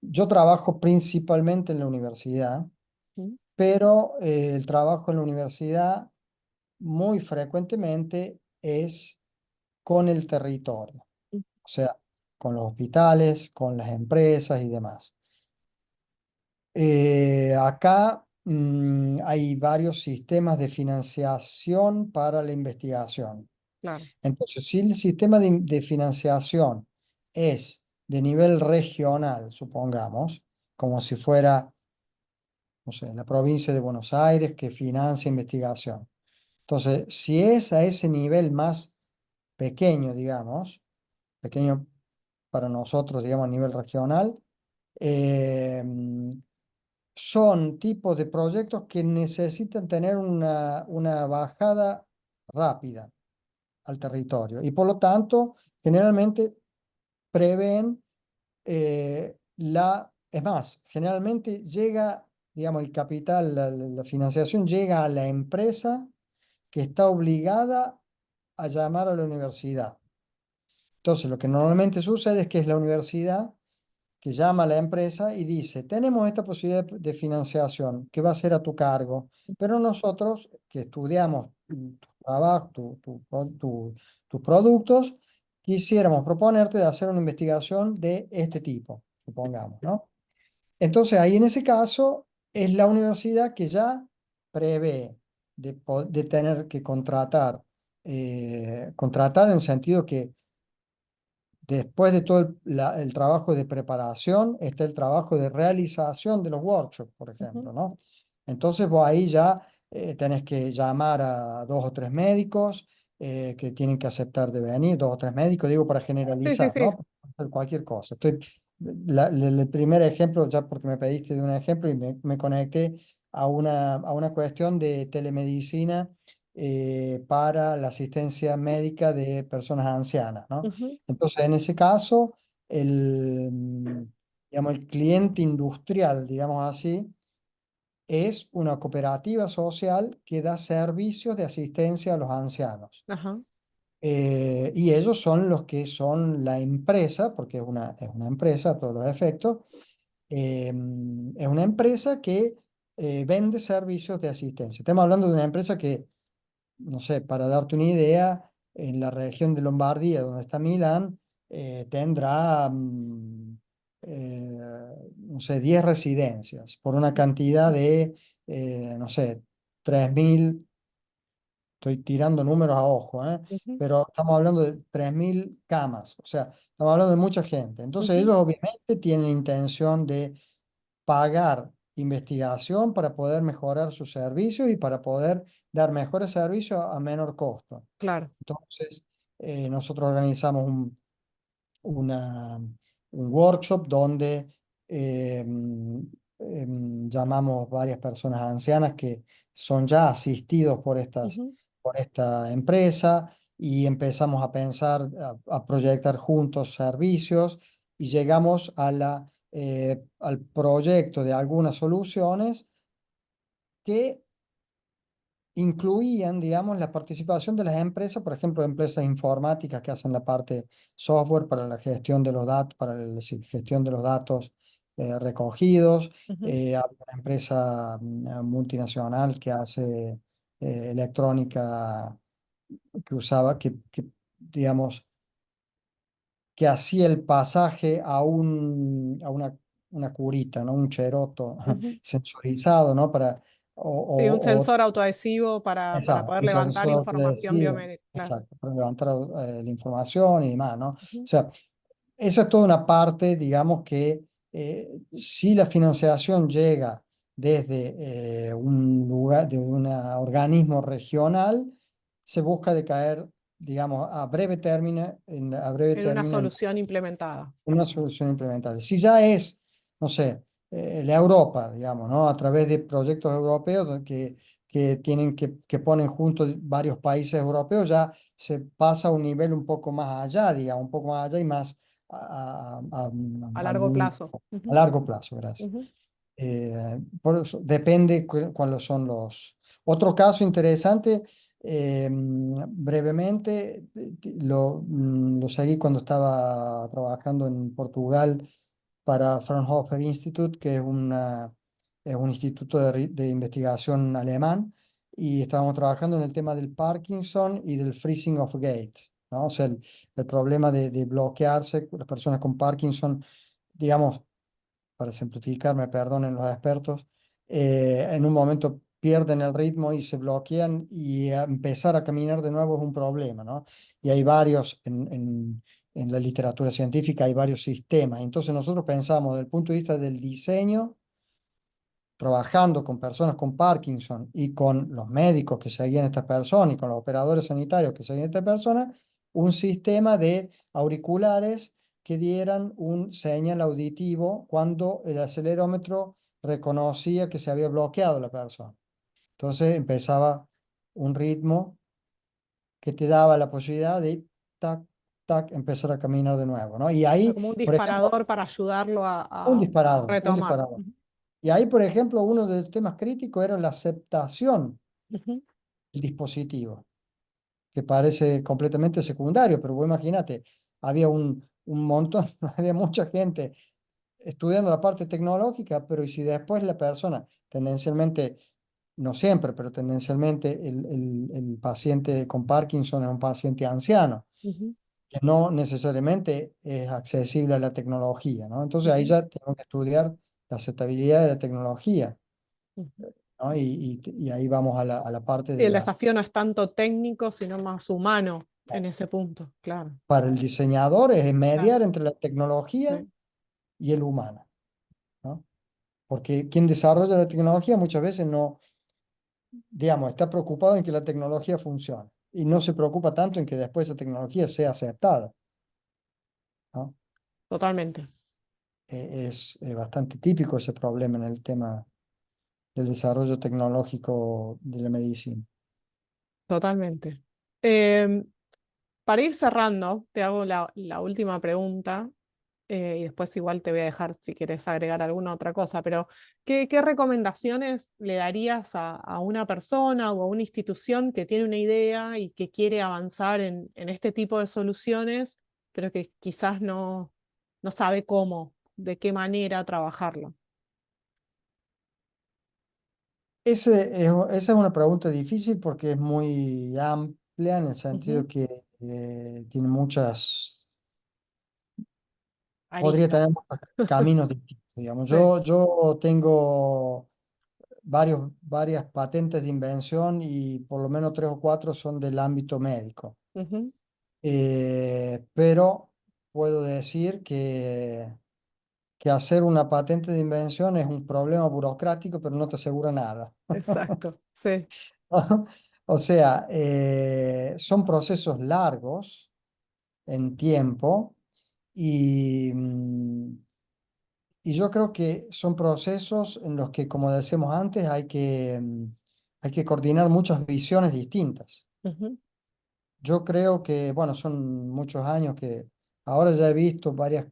A: Yo trabajo principalmente en la universidad,
B: Ujú,
A: pero el trabajo en la universidad muy frecuentemente es con el territorio, o sea, con los hospitales, con las empresas y demás. Acá hay varios sistemas de financiación para la investigación.
B: claro.
A: Entonces, si el sistema de financiación es de nivel regional, supongamos, como si fuera, no sé, la provincia de Buenos Aires que financia investigación. Entonces, si es a ese nivel más pequeño, digamos, pequeño para nosotros, digamos, a nivel regional, eh, son tipos de proyectos que necesitan tener una bajada rápida al territorio y por lo tanto generalmente prevén es más, generalmente llega, digamos, el capital, la financiación llega a la empresa que está obligada a llamar a la universidad. Entonces, lo que normalmente sucede es que es la universidad que llama a la empresa y dice, tenemos esta posibilidad de financiación que va a ser a tu cargo, pero nosotros que estudiamos tu trabajo, tus productos, quisiéramos proponerte de hacer una investigación de este tipo, supongamos, ¿no? Entonces ahí en ese caso es la universidad que ya prevé de tener que contratar, contratar en el sentido que después de todo el trabajo de preparación, está el trabajo de realización de los workshops, por
B: Ujú.
A: ejemplo, ¿no? Entonces vos ahí ya tenés que llamar a 2 o 3 médicos que tienen que aceptar de venir, 2 o 3 médicos, digo para
B: Sí, sí,
A: generalizar,
B: sí.
A: ¿no? Puede ser cualquier cosa. El primer ejemplo, ya porque me pediste de un ejemplo y me conecté a una cuestión de telemedicina para la asistencia médica de personas ancianas, ¿no?
B: Ujú.
A: Entonces, en ese caso, digamos, el cliente industrial, digamos así, es una cooperativa social que da servicios de asistencia a los ancianos.
B: Ajá.
A: Y ellos son los que son la empresa, porque es una empresa a todos los efectos, es una empresa que vende servicios de asistencia. Estamos hablando de una empresa que, no sé, para darte una idea, en la región de Lombardía, donde está Milán, tendrá, no sé, 10 residencias por una cantidad de, no sé, 3.000, estoy tirando números a ojo,
B: Ujú.
A: pero estamos hablando de 3.000 camas, o sea, estamos hablando de mucha gente. Entonces
B: Ujú.
A: ellos obviamente tienen intención de pagar investigación para poder mejorar sus servicios y para poder dar mejores servicios a menor costo.
B: Claro.
A: Entonces, nosotros organizamos un workshop donde llamamos varias personas ancianas que son ya asistidos
B: Ujú.
A: por esta empresa y empezamos a pensar, a proyectar juntos servicios y llegamos al proyecto de algunas soluciones que incluían, digamos, la participación de las empresas, por ejemplo, empresas informáticas que hacen la parte software para la gestión de los datos, para la gestión de los datos recogidos.
B: Ujú.
A: Hay una empresa multinacional que hace electrónica que usaba, digamos, que hacía el pasaje a una curita, ¿no? Un cheroto
B: Ujú.
A: sensorizado, ¿no?
B: Sí, un
A: O
B: sensor autoadhesivo para
A: Exacto,
B: poder
A: un
B: levantar
A: sensor
B: información
A: adhesivo,
B: biomédica. Claro.
A: exacto, para levantar la información y demás, ¿no? O
B: Ujú.
A: sea, esa es toda una parte, digamos que si la financiación llega desde un lugar, de un organismo regional, se busca de caer, digamos, a breve
B: En una
A: término
B: solución implementada.
A: una solución implementable. Si ya es, no sé, la Europa, digamos, ¿no? A través de proyectos europeos que ponen juntos varios países europeos, ya se pasa a un nivel un poco más allá, digamos, un poco más allá y más
B: A
A: a
B: largo plazo. Ujú.
A: largo plazo, gracias.
B: Ujú.
A: Por eso, depende cuáles son los. Otro caso interesante, brevemente, lo seguí cuando estaba trabajando en Portugal para Fraunhofer Institute, que es un instituto de investigación alemán, y estábamos trabajando en el tema del Parkinson y del freezing of gait, ¿no? O sea, el problema de bloquearse, las personas con Parkinson, digamos, para simplificar, me perdonen los expertos, en un momento pierden el ritmo y se bloquean y empezar a caminar de nuevo es un problema, ¿no? Y hay varios, en la literatura científica hay varios sistemas. Entonces nosotros pensamos desde el punto de vista del diseño, trabajando con personas con Parkinson y con los médicos que seguían a estas personas y con los operadores sanitarios que seguían a estas personas, un sistema de auriculares que dieran un señal auditivo cuando el acelerómetro reconocía que se había bloqueado la persona. Entonces empezaba un ritmo que te daba la posibilidad de tac, tac, empezar a caminar de nuevo, ¿no? Y ahí,
B: Como un
A: por ejemplo,
B: disparador para ayudarlo
A: un
B: a
A: disparador, un
B: retomar.
A: disparador. Y ahí, por ejemplo, uno de los temas críticos era la aceptación
B: Ujú.
A: del dispositivo, que parece completamente secundario, pero vos imagínate, había un montón, había mucha gente estudiando la parte tecnológica, pero ¿y si después la persona, tendencialmente, no siempre, pero tendencialmente el paciente con Parkinson es un paciente anciano,
B: Ujú.
A: que no necesariamente es accesible a la tecnología, ¿no? Entonces ahí
B: Ujú.
A: ya tenemos que estudiar la aceptabilidad de la tecnología.
B: Ujú.
A: ¿no? Y ahí vamos a la parte
B: Y
A: de
B: el
A: la...
B: desafío no es tanto técnico, sino más humano en ese punto, claro.
A: Para el diseñador es
B: Claro,
A: mediar entre la tecnología
B: sí,
A: y el humano, ¿no? Porque quien desarrolla la tecnología muchas veces no, digamos, está preocupado en que la tecnología funcione y no se preocupa tanto en que después esa tecnología sea aceptada, ¿no?
B: totalmente,
A: Es bastante típico ese problema en el tema del desarrollo tecnológico de la medicina.
B: totalmente. Em, para ir cerrando, te hago la última pregunta y después igual te voy a dejar si quieres agregar alguna otra cosa, pero ¿qué recomendaciones le darías a una persona o a una institución que tiene una idea y que quiere avanzar en este tipo de soluciones, pero que quizás no sabe cómo, de qué manera trabajarlo?
A: Esa es una pregunta difícil porque es muy amplia en el sentido
B: Ujú.
A: que tiene muchas, podría tener
B: Aristas.
A: muchos caminos distintos, digamos.
B: Sí.
A: Yo tengo varias patentes de invención y por lo menos tres o cuatro son del ámbito médico.
B: Ujú.
A: Pero puedo decir que hacer una patente de invención es un problema burocrático, pero no te asegura nada.
B: Exacto, sí.
A: O sea, son procesos largos en tiempo y, y yo creo que son procesos en los que, como decíamos antes, hay que coordinar muchas visiones distintas.
B: Ujú.
A: Yo creo que, bueno, son muchos años que ahora ya he visto varios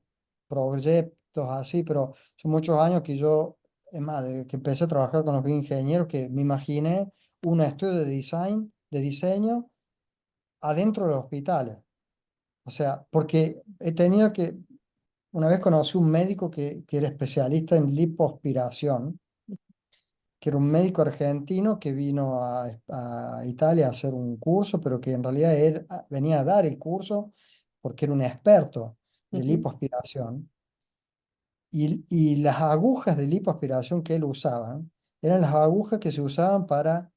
A: proyectos así, pero son muchos años que yo, es más, desde que empecé a trabajar con los ingenieros, que me imaginé un estudio de design, de diseño adentro de los hospitales. O sea, porque he tenido que, una vez conocí un médico que era especialista en lipoaspiración, que era un médico argentino que vino a Italia a hacer un curso, pero que en realidad él venía a dar el curso porque era un experto de
B: Ujú.
A: lipoaspiración. Y las agujas de lipoaspiración que él usaba eran las agujas que se usaban para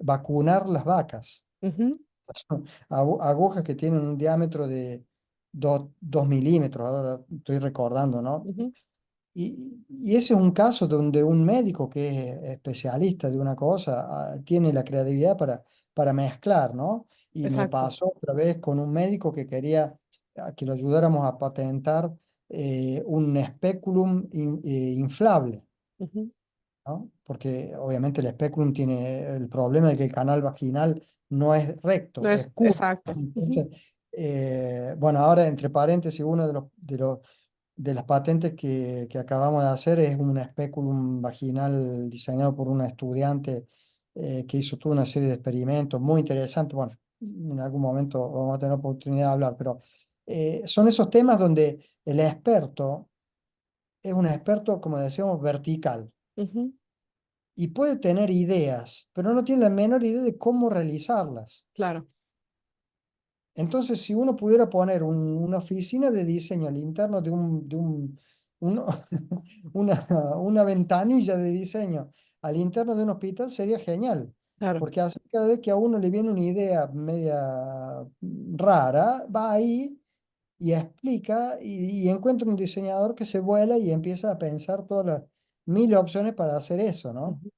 A: vacunar las vacas.
B: Ujú.
A: Agujas que tienen un diámetro de 2 milímetros, ahora estoy recordando, ¿no?
B: Ujú.
A: Y ese es un caso donde un médico que es especialista de una cosa tiene la creatividad para mezclar, ¿no? Y me
B: Exacto.
A: pasó otra vez con un médico que quería que lo ayudáramos a patentar un speculum inflable,
B: Ujú.
A: ¿no? Porque obviamente el speculum tiene el problema de que el canal vaginal no es
B: No
A: recto, es
B: es
A: curvo.
B: exacto. Ujú.
A: Entonces, bueno, ahora entre paréntesis, uno de las patentes que acabamos de hacer es un speculum vaginal diseñado por una estudiante que hizo toda una serie de experimentos muy interesantes. Bueno, en algún momento vamos a tener oportunidad de hablar, pero son esos temas donde el experto es un experto, como decíamos, vertical
B: Ujú.
A: y puede tener ideas, pero no tiene la menor idea de cómo realizarlas.
B: Claro.
A: Entonces, si uno pudiera poner una oficina de diseño al interno un- una ventanilla de diseño al interno de un hospital, sería genial.
B: Claro.
A: Porque así cada vez que a uno le viene una idea media rara, va ahí y explica y encuentra un diseñador que se vuela y empieza a pensar todas las mil opciones para hacer eso, ¿no?
B: Ujú.
A: Y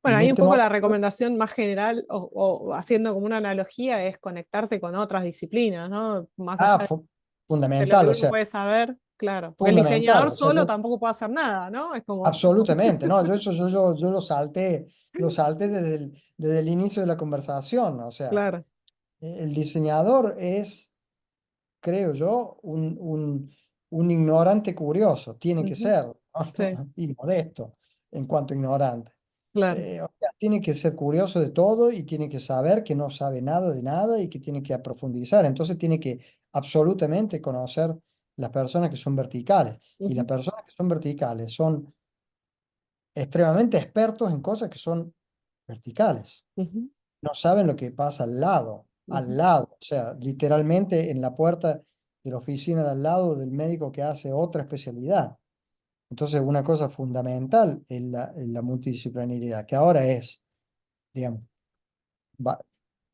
B: Bueno,
A: en
B: ahí un
A: este
B: poco la
A: momento,
B: recomendación más general o haciendo como una analogía es conectarte con otras disciplinas, ¿no? Más allá de lo que
A: fundamental, o
B: uno
A: sea,
B: puede saber, claro, porque el
A: fundamental,
B: diseñador
A: o sea,
B: solo tampoco puede hacer nada, ¿no? Es como,
A: absolutamente, no, yo lo salté desde el inicio de la conversación, o sea,
B: claro.
A: el diseñador es, creo yo, un ignorante curioso, tiene que
B: Ujú.
A: ser,
B: Sí,
A: ¿no? Y modesto en cuanto a ignorante.
B: claro.
A: O sea, tiene que ser curioso de todo y tiene que saber que no sabe nada de nada y que tiene que profundizar, entonces tiene que absolutamente conocer las personas que son verticales. Y las
B: Ujú.
A: personas que son verticales son extremadamente expertos en cosas que son verticales.
B: Ujú.
A: No saben lo que pasa al
B: Ujú.
A: lado, o sea, literalmente en la puerta de la oficina de al lado del médico que hace otra especialidad. Entonces, una cosa fundamental es la multidisciplinaridad, que ahora es, digamos, ba-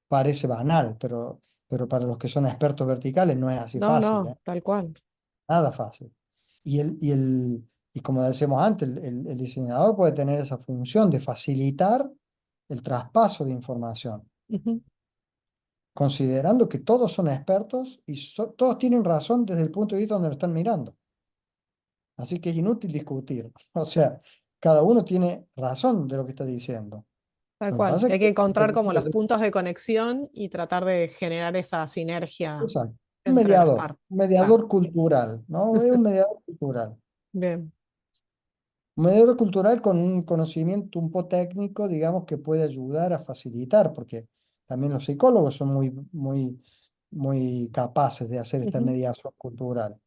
A: parece banal, pero para los que son expertos verticales no es así
B: No,
A: fácil,
B: no,
A: ¿eh?
B: tal cual.
A: Nada fácil. Y como decíamos antes, el diseñador puede tener esa función de facilitar el traspaso de información,
B: Ujú.
A: considerando que todos son expertos y todos tienen razón desde el punto de vista donde lo están mirando. Así que es inútil discutir. O sea, cada uno tiene razón de lo que está diciendo.
B: Tal
A: Lo que
B: cual.
A: pasa
B: Y
A: es
B: hay que
A: que
B: encontrar como los puntos de conexión y tratar de generar esa sinergia
A: exacto,
B: entre las partes.
A: un
B: Claro.
A: mediador cultural, ¿no? Es un mediador cultural.
B: Bien.
A: Un mediador cultural con un conocimiento un poco técnico, digamos, que puede ayudar a facilitar, porque también los psicólogos son muy capaces de hacer esta
B: Ujú.
A: mediación cultural,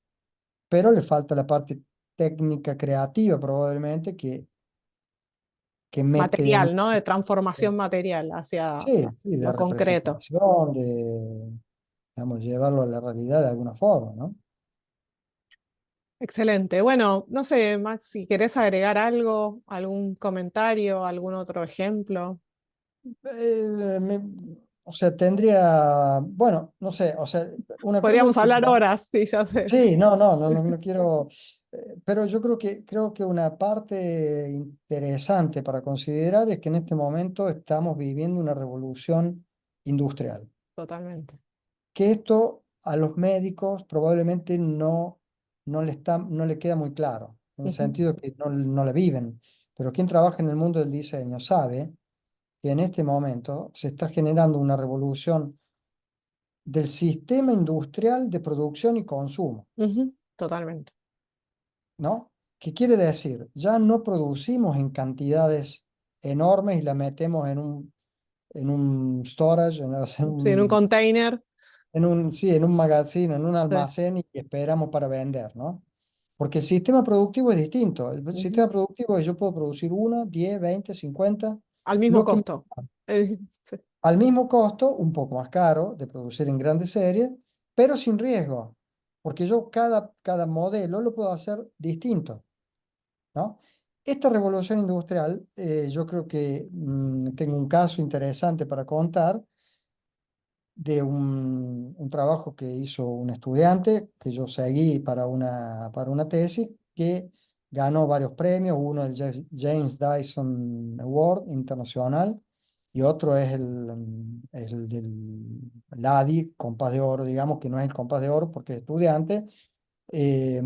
A: pero le falta la parte técnica creativa probablemente que mete de
B: Material,
A: nuevo.
B: ¿no? De transformación material hacia
A: Sí, sí, de
B: lo concreto.
A: representación, de, digamos, llevarlo a la realidad de alguna forma, ¿no?
B: Excelente. Bueno, no sé, Max, si querés agregar algo, algún comentario, algún otro ejemplo.
A: Eh, me- o sea, tendría, bueno, no sé, o sea, una cosa es
B: Podríamos hablar horas, sí, ya sé.
A: sí, no quiero, pero yo creo que una parte interesante para considerar es que en este momento estamos viviendo una revolución industrial,
B: Totalmente.
A: que esto a los médicos probablemente no le queda muy claro, en el
B: Ujú,
A: sentido que no la viven, pero quien trabaja en el mundo del diseño sabe que en este momento se está generando una revolución del sistema industrial de producción y consumo,
B: ujú, totalmente.
A: ¿no? ¿Qué quiere decir? Ya no producimos en cantidades enormes y la metemos en un storage, o sea,
B: Sí, en un container.
A: sí, en un magazine, en un
B: Sí,
A: almacén y esperamos para vender, ¿no? Porque el sistema productivo es distinto. El
B: ujú.
A: sistema productivo es yo puedo producir 1, 10, 20, 50,
B: Al mismo
A: lo que
B: costo. Sí.
A: al mismo costo, un poco más caro de producir en grandes series, pero sin riesgo, porque yo cada modelo lo puedo hacer distinto, ¿no? Esta revolución industrial, yo creo que tengo un caso interesante para contar de un trabajo que hizo un estudiante que yo seguí para una tesis que ganó varios premios, uno el James Dyson Award internacional y otro es el del LADI, compás de oro, digamos que no es el compás de oro porque es estudiante, eh,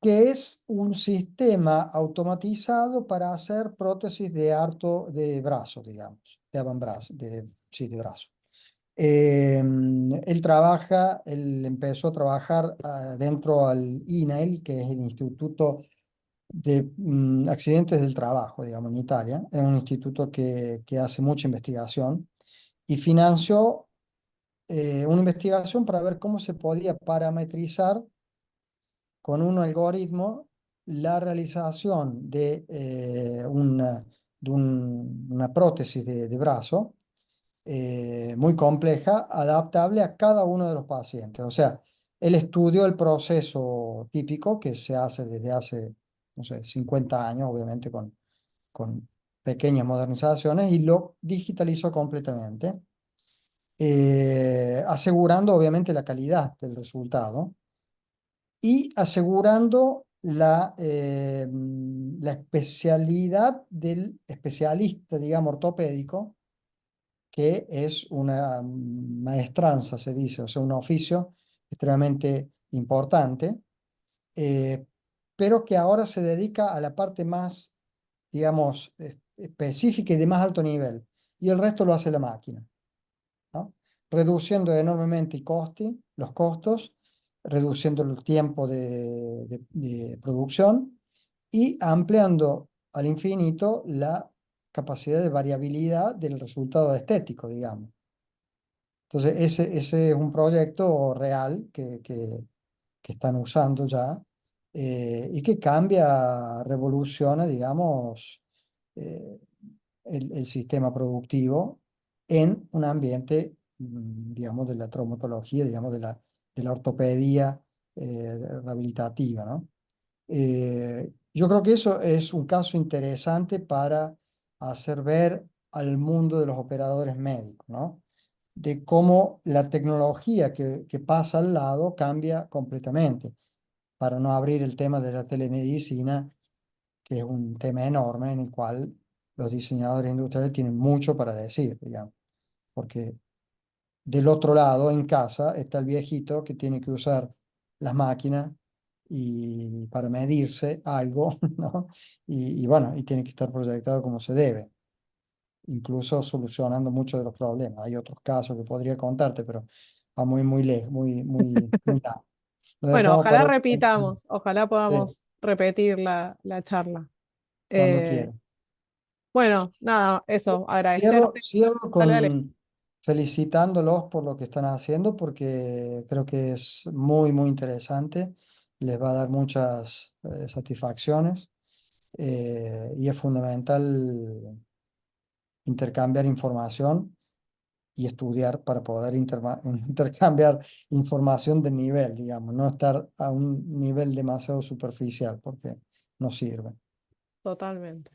A: que es un sistema automatizado para hacer prótesis de brazo, digamos, de avambrazo, sí, de brazo. Él empezó a trabajar dentro al INAIL, que es el Instituto de Accidentes del Trabajo, digamos, en Italia. Es un instituto que hace mucha investigación y financió una investigación para ver cómo se podía parametrizar con un algoritmo la realización de una prótesis de brazo muy compleja, adaptable a cada uno de los pacientes. O sea, él estudió el proceso típico que se hace desde hace, no sé, 50 años, obviamente con pequeñas modernizaciones, y lo digitalizó completamente, asegurando obviamente la calidad del resultado y asegurando la especialidad del especialista, digamos, ortopédico que es una maestranza, se dice, o sea, un oficio extremadamente importante, eh, pero que ahora se dedica a la parte más, digamos, específica y de más alto nivel, y el resto lo hace la máquina, ¿no? Reduciendo enormemente los costos, reduciendo el tiempo de producción y ampliando al infinito la capacidad de variabilidad del resultado estético, digamos. Entonces, ese es un proyecto real que están usando ya y que cambia, revoluciona, digamos, eh, el sistema productivo en un ambiente, digamos, de la traumatología, digamos, de la ortopedia rehabilitativa, ¿no? Yo creo que eso es un caso interesante para hacer ver al mundo de los operadores médicos, ¿no? De cómo la tecnología que pasa al lado cambia completamente, para no abrir el tema de la telemedicina, que es un tema enorme en el cual los diseñadores industriales tienen mucho para decir, digamos, porque del otro lado, en casa, está el viejito que tiene que usar las máquinas y para medirse algo, ¿no? Y bueno, y tiene que estar proyectado como se debe, incluso solucionando muchos de los problemas. Hay otros casos que podría contarte, pero va muy lejos, muy largo. Lo
B: Bueno,
A: dejamos
B: ojalá
A: para otro
B: repitamos, ojalá
A: sí,
B: podamos repetir la charla.
A: cuando
B: Eh,
A: quiera.
B: bueno, nada, eso,
A: Cierro,
B: agradecerte.
A: cierro
B: Dale, dale.
A: con felicitándolos por lo que están haciendo, porque creo que es muy interesante, les va a dar muchas satisfacciones, y es fundamental intercambiar información y estudiar para poder intercambiar información de nivel, digamos, no estar a un nivel demasiado superficial, porque no sirve.
B: Totalmente.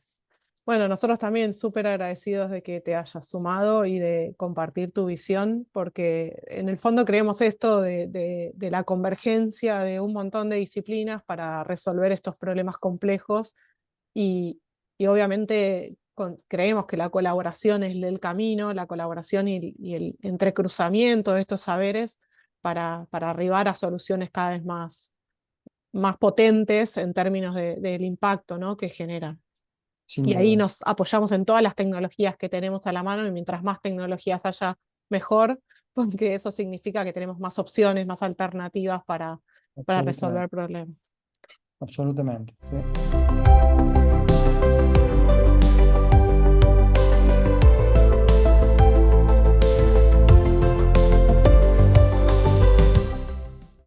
B: Bueno, nosotros también súper agradecidos de que te hayas sumado y de compartir tu visión, porque en el fondo creemos esto de la convergencia de un montón de disciplinas para resolver estos problemas complejos y, y obviamente creemos que la colaboración es el camino, la colaboración y el entrecruzamiento de estos saberes para arribar a soluciones cada vez más potentes en términos del impacto, ¿no?, que generan.
A: Sin
B: Y ahí
A: dudas.
B: nos apoyamos en todas las tecnologías que tenemos a la mano y mientras más tecnologías haya, mejor, porque eso significa que tenemos más opciones, más alternativas para resolver
A: Absolutamente.
B: problemas.
A: Absolutamente. Sí.